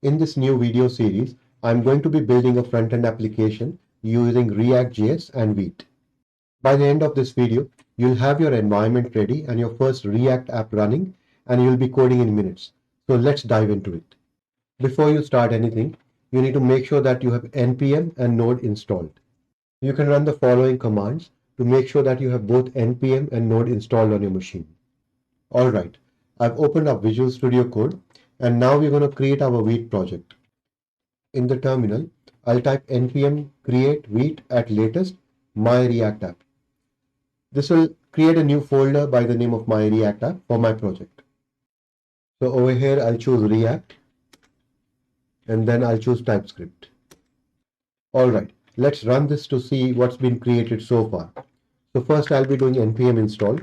In this new video series, I'm going to be building a front-end application using reactjs and Vite. By the end of this video, you'll have your environment ready and your first React app running, and you'll be coding in minutes. So let's dive into it. Before you start anything, you need to make sure that you have npm and node installed. You can run the following commands to make sure that you have both npm and node installed on your machine. Alright, I've opened up Visual Studio Code, and now we're going to create our Vite project. In the terminal, I'll type npm create Vite at latest my React app. This will create a new folder by the name of my React app for my project. So over here, I'll choose React, and then I'll choose TypeScript. Alright, let's run this to see what's been created so far. So first I'll be doing npm install.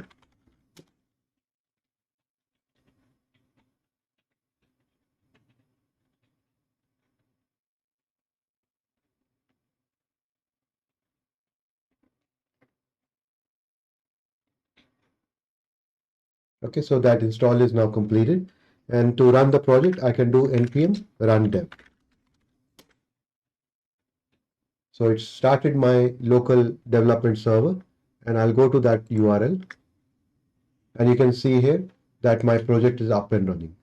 Okay, so that install is now completed. And to run the project, I can do npm Run Dev. So it started my local development server, and I'll go to that URL. And you can see here that my project is up and running.